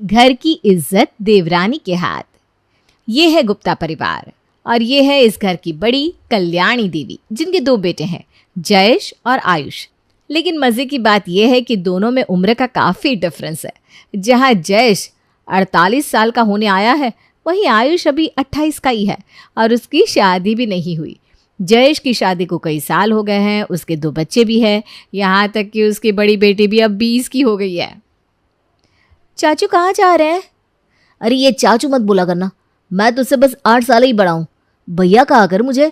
घर की इज्जत देवरानी के हाथ। ये है गुप्ता परिवार और ये है इस घर की बड़ी कल्याणी देवी, जिनके 2 बेटे हैं, जयेश और आयुष। लेकिन मजे की बात यह है कि दोनों में उम्र का काफी डिफरेंस है। जहां जयेश 48 साल का होने आया है, वहीं आयुष अभी 28 का ही है और उसकी शादी भी नहीं हुई। जयेश की शादी को कई साल हो गए हैं, उसके 2 बच्चे भी हैं, यहाँ तक कि उसकी बड़ी बेटी भी अब 20 की हो गई है। चाचू कहाँ जा रहे हैं? अरे ये चाचू मत बोला करना, मैं तुझसे बस 8 साल ही बड़ा हूँ, भैया कहा कर मुझे।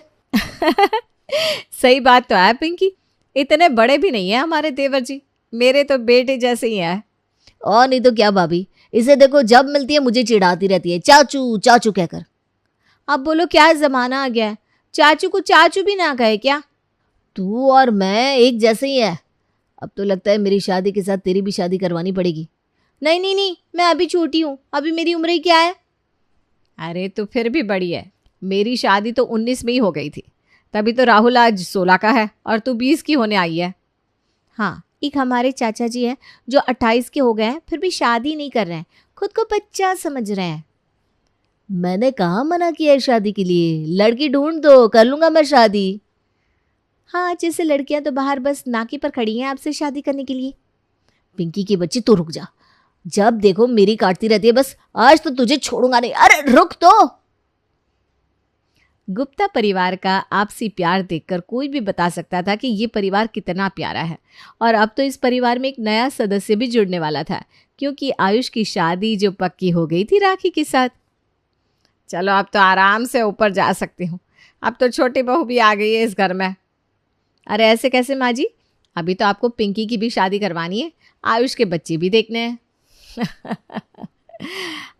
सही बात तो है पिंकी, इतने बड़े भी नहीं है हमारे देवर जी, मेरे तो बेटे जैसे ही हैं। और नहीं तो क्या भाभी, इसे देखो जब मिलती है मुझे चिढ़ाती रहती है, चाचू चाचू कहकर। अब बोलो क्या ज़माना आ गया है, चाचू को चाचू भी ना कहे क्या? तू और मैं एक जैसे ही है। अब तो लगता है मेरी शादी के साथ तेरी भी शादी करवानी पड़ेगी। नहीं नहीं नहीं, मैं अभी छोटी हूँ, अभी मेरी उम्र ही क्या है। अरे तो फिर भी बड़ी है, मेरी शादी तो 19 में ही हो गई थी, तभी तो राहुल आज 16 का है और तू 20 की होने आई है। हाँ, एक हमारे चाचा जी हैं जो 28 के हो गए हैं, फिर भी शादी नहीं कर रहे हैं, खुद को बच्चा समझ रहे हैं। मैंने कहाँ मना किया है शादी के लिए, लड़की ढूंढ दो, कर लूंगा मैं शादी। हाँ, जैसे लड़कियां तो बाहर बस नाकी पर खड़ी हैं आपसे शादी करने के लिए। पिंकी की बच्ची तो रुक जा, जब देखो मेरी काटती रहती है, बस आज तो तुझे छोड़ूंगा नहीं। अरे रुक तो। गुप्ता परिवार का आपसी प्यार देखकर कोई भी बता सकता था कि ये परिवार कितना प्यारा है। और अब तो इस परिवार में एक नया सदस्य भी जुड़ने वाला था, क्योंकि आयुष की शादी जो पक्की हो गई थी राखी के साथ। चलो अब तो आराम से ऊपर जा सकती हूँ, अब तो छोटी बहू भी आ गई है इस घर में। अरे ऐसे कैसे माँ जी, अभी तो आपको पिंकी की भी शादी करवानी है, आयुष के बच्चे भी देखने हैं।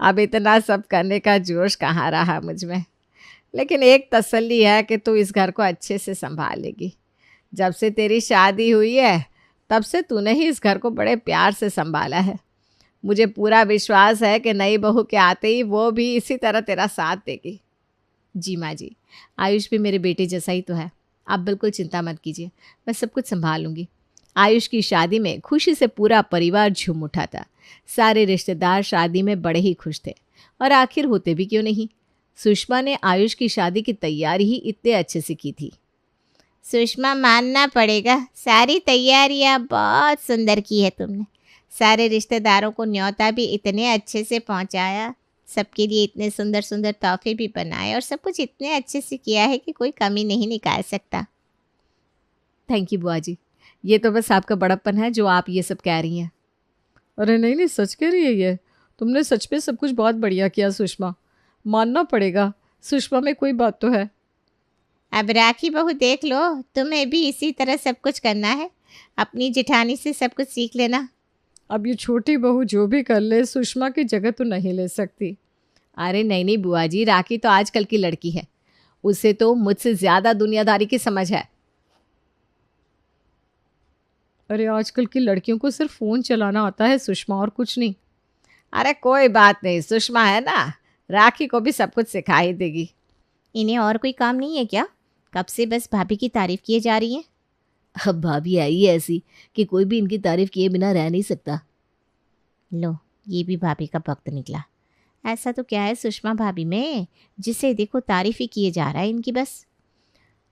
अब इतना सब करने का जोश कहाँ रहा मुझ में, लेकिन एक तसल्ली है कि तू इस घर को अच्छे से संभालेगी। जब से तेरी शादी हुई है तब से तूने ही इस घर को बड़े प्यार से संभाला है। मुझे पूरा विश्वास है कि नई बहू के आते ही वो भी इसी तरह तेरा साथ देगी। जी माँ जी, आयुष भी मेरे बेटे जैसा ही तो है, आप बिल्कुल चिंता मत कीजिए, मैं सब कुछ संभाल लूँगी। आयुष की शादी में खुशी से पूरा परिवार झूम उठा था। सारे रिश्तेदार शादी में बड़े ही खुश थे, और आखिर होते भी क्यों नहीं। सुषमा ने आयुष की शादी की तैयारी ही इतने अच्छे से की थी। सुषमा, मानना पड़ेगा, सारी तैयारियां बहुत सुंदर की है तुमने। सारे रिश्तेदारों को न्योता भी इतने अच्छे से पहुंचाया, सबके लिए इतने सुंदर सुंदर तोहफे भी बनाए और सब कुछ इतने अच्छे से किया है कि कोई कमी नहीं निकाल सकता। थैंक यू बुआ जी, ये तो बस आपका बड़प्पन है जो आप ये सब कह रही हैं। अरे नहीं नहीं, सच कह रही है ये, तुमने सच में सब कुछ बहुत बढ़िया किया सुषमा, मानना पड़ेगा, सुषमा में कोई बात तो है। अब राखी बहू देख लो, तुम्हें भी इसी तरह सब कुछ करना है, अपनी जेठानी से सब कुछ सीख लेना। अब ये छोटी बहू जो भी कर ले, सुषमा की जगह तो नहीं ले सकती। अरे नहीं नहीं बुआ जी, राखी तो आजकल की लड़की है, उसे तो मुझसे ज़्यादा दुनियादारी की समझ है। अरे आजकल की लड़कियों को सिर्फ फ़ोन चलाना आता है सुषमा, और कुछ नहीं। अरे कोई बात नहीं, सुषमा है ना, राखी को भी सब कुछ सिखा ही देगी। इन्हें और कोई काम नहीं है क्या? कब से बस भाभी की तारीफ किए जा रही हैं। अब भाभी आई है ऐसी कि कोई भी इनकी तारीफ किए बिना रह नहीं सकता। लो, ये भी भाभी का भक्त निकला। ऐसा तो क्या है सुषमा भाभी में, जिसे देखो तारीफ ही किए जा रहा है इनकी बस।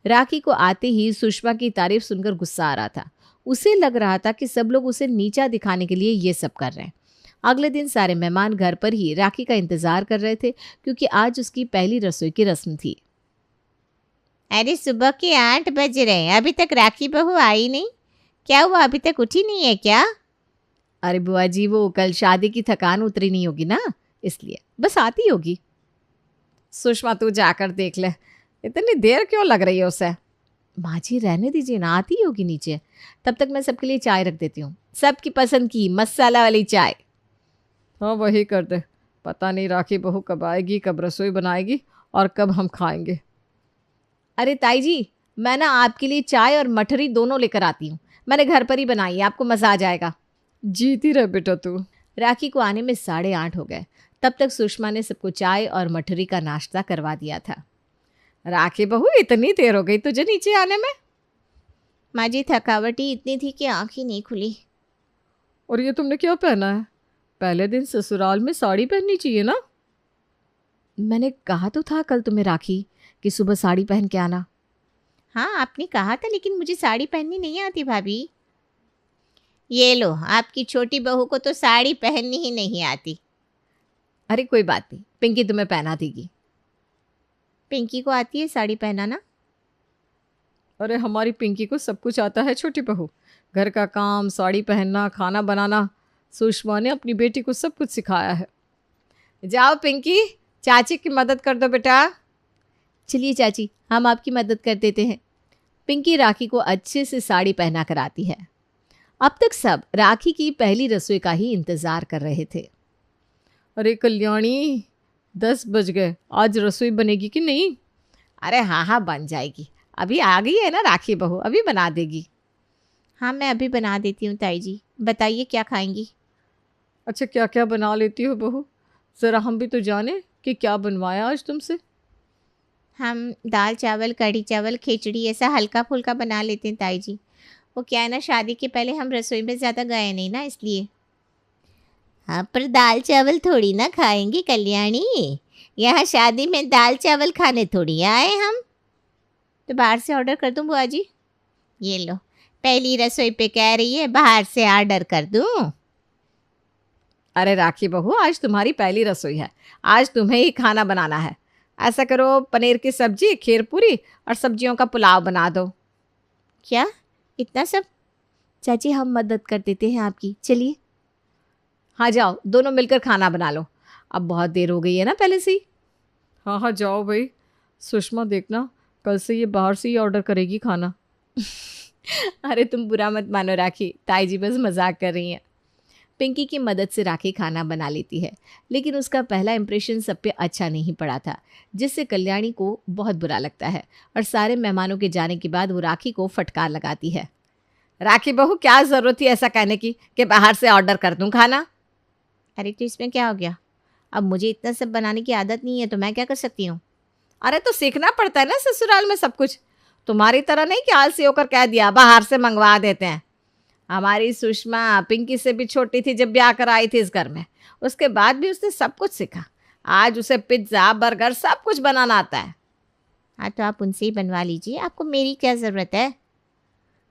राखी को आते ही सुषमा की तारीफ सुनकर गुस्सा आ रहा था। उसे लग रहा था कि सब लोग उसे नीचा दिखाने के लिए ये सब कर रहे हैं। अगले दिन सारे मेहमान घर पर ही राखी का इंतजार कर रहे थे, क्योंकि आज उसकी पहली रसोई की रस्म थी। अरे सुबह के 8 बज रहे हैं, अभी तक राखी बहू आई नहीं, क्या हुआ, अभी तक उठी नहीं है क्या? अरे बुआ जी, वो कल शादी की थकान उतरी नहीं होगी ना, इसलिए बस आती होगी। सुषमा तू जाकर देख ले, इतनी देर क्यों लग रही है उसे। माँ जी रहने दीजिए ना, आती होगी नीचे, तब तक मैं सबके लिए चाय रख देती हूँ, सबकी पसंद की मसाला वाली चाय। हाँ वही कर दे, पता नहीं राखी बहू कब आएगी, कब रसोई बनाएगी और कब हम खाएंगे। अरे ताई जी, मैं ना आपके लिए चाय और मठरी दोनों लेकर आती हूँ, मैंने घर पर ही बनाई है, आपको मज़ा आ जाएगा। जीती रहे बेटा तू। राखी को आने में 8:30 हो गए, तब तक सुषमा ने सबको चाय और मठरी का नाश्ता करवा दिया था। राखी बहू, इतनी देर हो गई तुझे नीचे आने में? माँ जी, थकावट ही इतनी थी कि आँख ही नहीं खुली। और ये तुमने क्या पहना है? पहले दिन ससुराल में साड़ी पहननी चाहिए ना। मैंने कहा तो था कल तुम्हें राखी कि सुबह साड़ी पहन के आना। हाँ आपने कहा था, लेकिन मुझे साड़ी पहननी नहीं आती भाभी। ये लो, आपकी छोटी बहू को तो साड़ी पहननी ही नहीं आती। अरे कोई बात नहीं, पिंकी तुम्हें पहना देगी। पिंकी को आती है साड़ी पहनाना? अरे हमारी पिंकी को सब कुछ आता है छोटी बहू, घर का काम, साड़ी पहनना, खाना बनाना। सुषमा ने अपनी बेटी को सब कुछ सिखाया है। जाओ पिंकी, चाची की मदद कर दो बेटा। चलिए चाची, हम आपकी मदद कर देते हैं। पिंकी राखी को अच्छे से साड़ी पहना कर आती है। अब तक सब राखी की पहली रसोई का ही इंतजार कर रहे थे। अरे कल्याणी, 10 बज गए, आज रसोई बनेगी कि नहीं? अरे हाँ हाँ बन जाएगी, अभी आ गई है ना राखी बहू, अभी बना देगी। हाँ मैं अभी बना देती हूँ ताई जी, बताइए क्या खाएंगी? अच्छा क्या क्या बना लेती हो बहू, ज़रा हम भी तो जाने कि क्या बनवाया आज तुमसे। हम दाल चावल, कढ़ी चावल, खिचड़ी ऐसा हल्का फुल्का बना लेते हैं ताई जी। वो क्या है ना, शादी के पहले हम रसोई में ज़्यादा गए नहीं ना, इसलिए। हाँ पर दाल चावल थोड़ी ना खाएंगी कल्याणी, यहाँ शादी में दाल चावल खाने थोड़ी आए हम। तो बाहर से ऑर्डर कर दूँ बुआ जी? ये लो, पहली रसोई पे कह रही है बाहर से ऑर्डर कर दूँ। अरे राखी बहू, आज तुम्हारी पहली रसोई है, आज तुम्हें ही खाना बनाना है। ऐसा करो, पनीर की सब्जी, खीर पूरी और सब्जियों का पुलाव बना दो। क्या इतना सब? चाची हम मदद कर देते हैं आपकी, चलिए। हाँ जाओ, दोनों मिलकर खाना बना लो, अब बहुत देर हो गई है ना पहले से ही। हाँ हाँ जाओ भाई। सुषमा देखना, कल से ये बाहर से ही ऑर्डर करेगी खाना। अरे तुम बुरा मत मानो राखी, ताई जी बस मजाक कर रही हैं। पिंकी की मदद से राखी खाना बना लेती है, लेकिन उसका पहला इंप्रेशन सब पे अच्छा नहीं पड़ा था, जिससे कल्याणी को बहुत बुरा लगता है और सारे मेहमानों के जाने के बाद वो राखी को फटकार लगाती है। राखी बहू, क्या ज़रूरत थी ऐसा कहने की कि बाहर से ऑर्डर कर दूं खाना? अरे तो इसमें क्या हो गया? अब मुझे इतना सब बनाने की आदत नहीं है तो मैं क्या कर सकती हूँ? अरे तो सीखना पड़ता है ना ससुराल में सब कुछ, तुम्हारी तरह नहीं कि आलसी होकर कह दिया बाहर से मंगवा देते हैं। हमारी सुषमा पिंकी से भी छोटी थी जब ब्याह कर आई थी इस घर में, उसके बाद भी उसने सब कुछ सीखा। आज उसे पिज्ज़ा, बर्गर सब कुछ बनाना आता है। हाँ तो आप उनसे ही बनवा लीजिए, आपको मेरी क्या ज़रूरत है?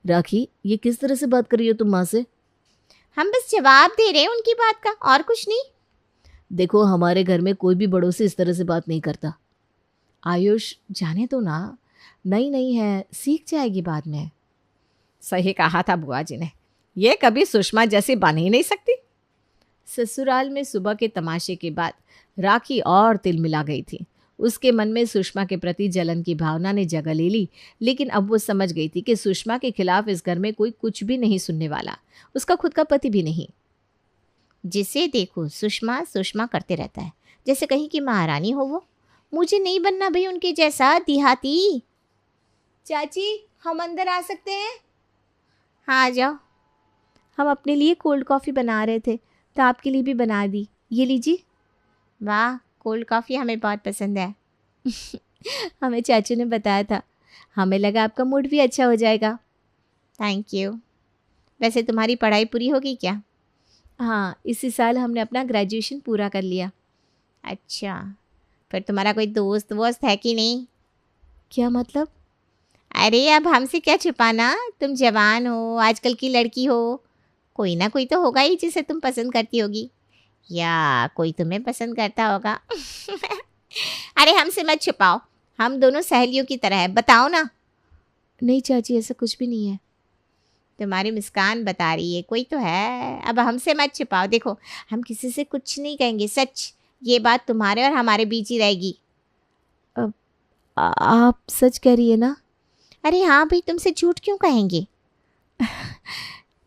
राखी, ये किस तरह से बात कर रही हो तुम माँ से? हम बस जवाब दे रहे हैं उनकी बात का, और कुछ नहीं। देखो, हमारे घर में कोई भी बड़ों से इस तरह से बात नहीं करता। आयुष, जाने दो ना, नई नई है, सीख जाएगी बाद में। सही कहा था बुआ जी ने, ये कभी सुषमा जैसी बन ही नहीं सकती। ससुराल में सुबह के तमाशे के बाद राखी और तिल मिला गई थी। उसके मन में सुषमा के प्रति जलन की भावना ने जगह ले ली, लेकिन अब वो समझ गई थी कि सुषमा के खिलाफ इस घर में कोई कुछ भी नहीं सुनने वाला, उसका खुद का पति भी नहीं। जिसे देखो सुषमा सुषमा करते रहता है, जैसे कहीं की महारानी हो वो। मुझे नहीं बनना भाई उनके जैसा देहाती। चाची, हम अंदर आ सकते हैं? हाँ आ जाओ। हम अपने लिए कोल्ड कॉफ़ी बना रहे थे तो आपके लिए भी बना दी, ये लीजिए। वाह, कोल्ड कॉफ़ी हमें बहुत पसंद है। हमें चाचू ने बताया था, हमें लगा आपका मूड भी अच्छा हो जाएगा। Thank you. वैसे तुम्हारी पढ़ाई पूरी होगी क्या? हाँ, इसी साल हमने अपना ग्रेजुएशन पूरा कर लिया। अच्छा, फिर तुम्हारा कोई दोस्त वोस्त है कि नहीं? क्या मतलब? अरे अब हमसे क्या छुपाना, तुम जवान हो, आजकल की लड़की हो, कोई ना कोई तो होगा ही जिसे तुम पसंद करती होगी, या कोई तुम्हें पसंद करता होगा। अरे हमसे मत छुपाओ, हम दोनों सहेलियों की तरह है, बताओ ना। नहीं चाची, ऐसा कुछ भी नहीं है। तुम्हारी मुस्कान बता रही है कोई तो है, अब हमसे मत छुपाओ। देखो हम किसी से कुछ नहीं कहेंगे, सच, ये बात तुम्हारे और हमारे बीच ही रहेगी। आप सच कह रही है ना? अरे हाँ भाई, तुमसे झूठ क्यों कहेंगे?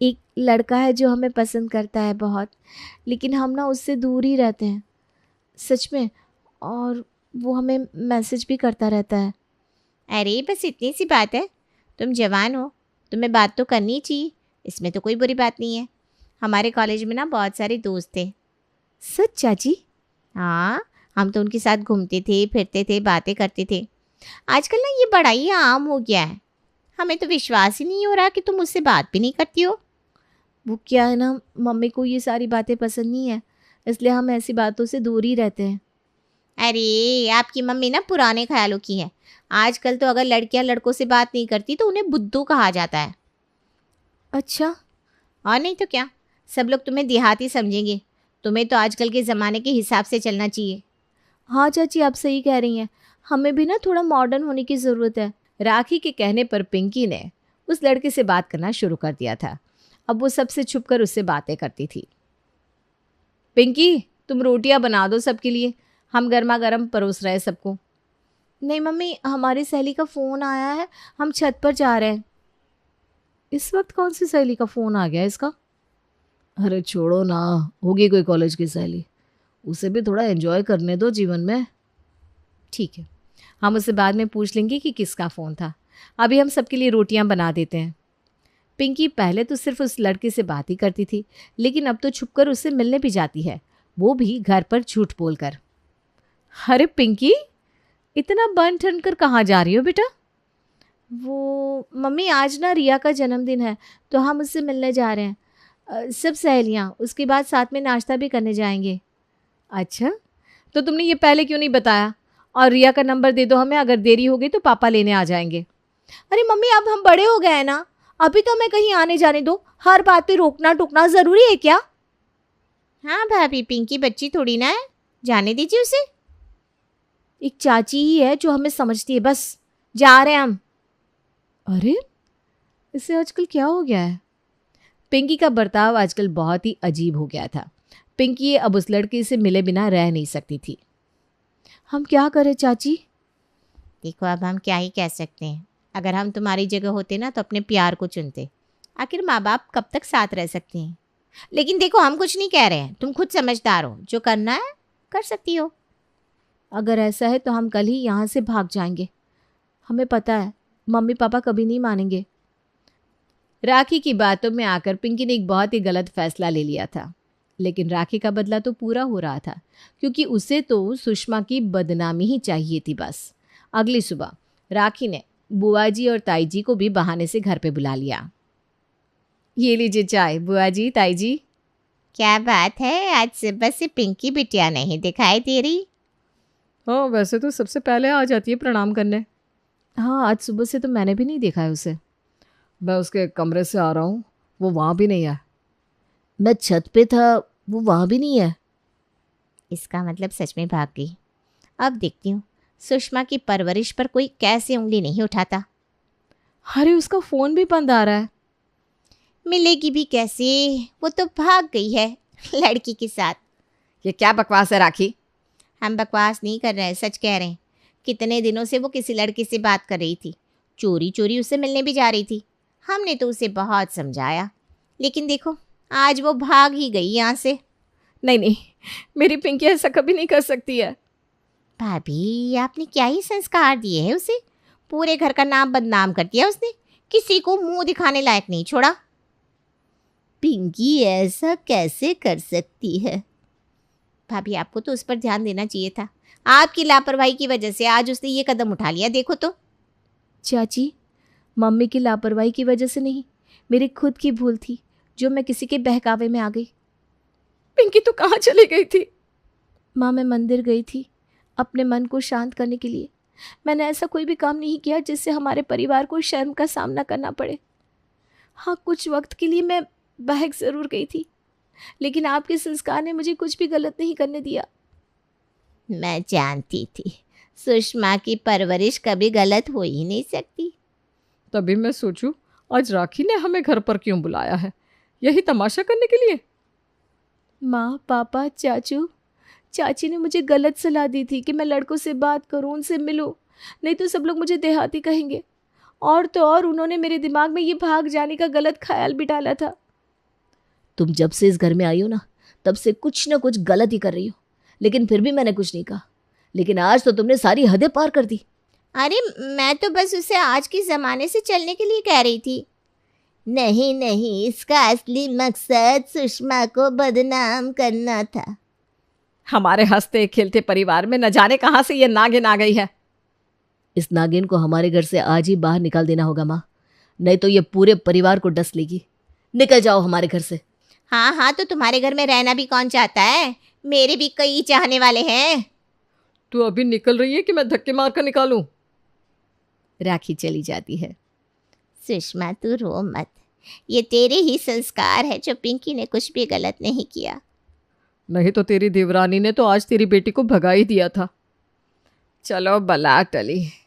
एक लड़का है जो हमें पसंद करता है बहुत, लेकिन हम ना उससे दूर ही रहते हैं, सच में, और वो हमें मैसेज भी करता रहता है। अरे बस इतनी सी बात है, तुम जवान हो, तुम्हें बात तो करनी चाहिए, इसमें तो कोई बुरी बात नहीं है। हमारे कॉलेज में ना बहुत सारे दोस्त थे। सच चाची? हाँ, हम तो उनके साथ घूमते थे, फिरते थे, बातें करते थे। आजकल ना ये बड़ा ही आम हो गया है, हमें तो विश्वास ही नहीं हो रहा कि तुम मुझसे बात भी नहीं करती हो। वो क्या है ना, मम्मी को ये सारी बातें पसंद नहीं है, इसलिए हम ऐसी बातों से दूर ही रहते हैं। अरे आपकी मम्मी ना पुराने ख्यालों की है। आजकल तो अगर लड़कियां लड़कों से बात नहीं करती तो उन्हें बुद्धू कहा जाता है। अच्छा। और नहीं तो क्या, सब लोग तुम्हें देहाती समझेंगे। तुम्हें तो आजकल के ज़माने के हिसाब से चलना चाहिए। हाँ चाची, आप सही कह रही हैं, हमें भी ना थोड़ा मॉडर्न होने की ज़रूरत है। राखी के कहने पर पिंकी ने उस लड़के से बात करना शुरू कर दिया था। अब वो सबसे छुपकर उससे बातें करती थी। पिंकी, तुम रोटियां बना दो सबके लिए, हम गर्मा गर्म परोस रहे सबको। नहीं मम्मी, हमारी सहेली का फ़ोन आया है, हम छत पर जा रहे हैं। इस वक्त कौन सी सहेली का फ़ोन आ गया इसका? अरे छोड़ो ना, होगी कोई कॉलेज की सहेली, उसे भी थोड़ा एंजॉय करने दो जीवन में। ठीक है, हम उससे बाद में पूछ लेंगे कि किसका फ़ोन था। अभी हम सबके लिए रोटियां बना देते हैं। पिंकी पहले तो सिर्फ उस लड़के से बात ही करती थी, लेकिन अब तो छुपकर उससे मिलने भी जाती है, वो भी घर पर झूठ बोलकर। अरे पिंकी, इतना बन ठन कर कहाँ जा रही हो बेटा? वो मम्मी, आज ना रिया का जन्मदिन है तो हम उससे मिलने जा रहे हैं, सब सहेलियाँ। उसके बाद साथ में नाश्ता भी करने जाएंगे। अच्छा, तो तुमने ये पहले क्यों नहीं बताया? और रिया का नंबर दे दो हमें, अगर देरी हो गई तो पापा लेने आ जाएंगे। अरे मम्मी, अब हम बड़े हो गए हैं ना, अभी तो हमें कहीं आने जाने दो, हर बात पे रोकना टोकना ज़रूरी है क्या? हाँ भाभी, पिंकी बच्ची थोड़ी ना है, जाने दीजिए उसे। एक चाची ही है जो हमें समझती है, बस जा रहे हैं हम। अरे, इसे आजकल क्या हो गया है? पिंकी का बर्ताव आजकल बहुत ही अजीब हो गया था। पिंकी अब उस लड़के से मिले बिना रह नहीं सकती थी। हम क्या करें चाची? देखो, अब हम क्या ही कह सकते हैं। अगर हम तुम्हारी जगह होते ना तो अपने प्यार को चुनते। आखिर माँ बाप कब तक साथ रह सकते हैं। लेकिन देखो, हम कुछ नहीं कह रहे हैं, तुम खुद समझदार हो, जो करना है कर सकती हो। अगर ऐसा है तो हम कल ही यहाँ से भाग जाएंगे। हमें पता है मम्मी पापा कभी नहीं मानेंगे। राखी की बातों में आकर पिंकी ने एक बहुत ही गलत फैसला ले लिया था, लेकिन राखी का बदला तो पूरा हो रहा था, क्योंकि उसे तो सुषमा की बदनामी ही चाहिए थी बस। अगली सुबह राखी ने बुआ जी और ताई जी को भी बहाने से घर पे बुला लिया। ये लीजिए चाय बुआ जी, ताई जी। क्या बात है, आज सुबह से पिंकी बिटिया नहीं दिखाई दे रही। हाँ, वैसे तो सबसे पहले आ जाती है प्रणाम करने। हाँ, आज सुबह से तो मैंने भी नहीं देखा है उसे। मैं उसके कमरे से आ रहा हूँ, वो वहाँ भी नहीं है। मैं छत पे था, वो वहाँ भी नहीं है। इसका मतलब सच में भाग गई। अब देखती हूँ सुषमा की परवरिश पर कोई कैसे उंगली नहीं उठाता। अरे, उसका फ़ोन भी बंद आ रहा है। मिलेगी भी कैसे, वो तो भाग गई है लड़की के साथ। ये क्या बकवास है राखी? हम बकवास नहीं कर रहे हैं, सच कह रहे हैं। कितने दिनों से वो किसी लड़के से बात कर रही थी, चोरी चोरी उससे मिलने भी जा रही थी। हमने तो उसे बहुत समझाया, लेकिन देखो आज वो भाग ही गई यहाँ से। नहीं नहीं, मेरी पिंकी ऐसा कभी नहीं कर सकती है। भाभी, आपने क्या ही संस्कार दिए हैं उसे। पूरे घर का नाम बदनाम कर दिया उसने, किसी को मुंह दिखाने लायक नहीं छोड़ा। पिंकी ऐसा कैसे कर सकती है? भाभी, आपको तो उस पर ध्यान देना चाहिए था। आपकी लापरवाही की वजह से आज उसने ये कदम उठा लिया, देखो तो। चाची, मम्मी की लापरवाही की वजह से नहीं, मेरी खुद की भूल थी जो मैं किसी के बहकावे में आ गई। पिंकी तो कहाँ चली गई थी? माँ, मैं मंदिर गई थी अपने मन को शांत करने के लिए। मैंने ऐसा कोई भी काम नहीं किया जिससे हमारे परिवार को शर्म का सामना करना पड़े। हाँ, कुछ वक्त के लिए मैं बहक ज़रूर गई थी, लेकिन आपके संस्कार ने मुझे कुछ भी गलत नहीं करने दिया। मैं जानती थी सुषमा की परवरिश कभी गलत हो ही नहीं सकती। तभी मैं सोचूं आज राखी ने हमें घर पर क्यों बुलाया है, यही तमाशा करने के लिए? माँ, पापा, चाचू, चाची ने मुझे गलत सलाह दी थी कि मैं लड़कों से बात करूं, उनसे मिलूं, नहीं तो सब लोग मुझे देहाती कहेंगे। और तो और उन्होंने मेरे दिमाग में ये भाग जाने का गलत ख्याल भी डाला था। तुम जब से इस घर में आई हो ना, तब से कुछ ना कुछ गलत ही कर रही हो, लेकिन फिर भी मैंने कुछ नहीं कहा। लेकिन आज तो तुमने सारी हदें पार कर दी। अरे, मैं तो बस उसे आज के ज़माने से चलने के लिए कह रही थी। नहीं नहीं, इसका असली मकसद सुषमा को बदनाम करना था। हमारे हंसते खेलते परिवार में न जाने कहाँ से ये नागिन आ गई है। इस नागिन को हमारे घर से आज ही बाहर निकाल देना होगा माँ, नहीं तो ये पूरे परिवार को डस लेगी। निकल जाओ हमारे घर से। हाँ हाँ, तो तुम्हारे घर में रहना भी कौन चाहता है? मेरे भी कई चाहने वाले हैं। तू अभी निकल रही है कि मैं धक्के मार कर निकालूं? राखी चली जाती है। सुषमा तू रो मत, ये तेरे ही संस्कार है जो पिंकी ने कुछ भी गलत नहीं किया। नहीं तो तेरी देवरानी ने तो आज तेरी बेटी को भगा ही दिया था। चलो बला टली,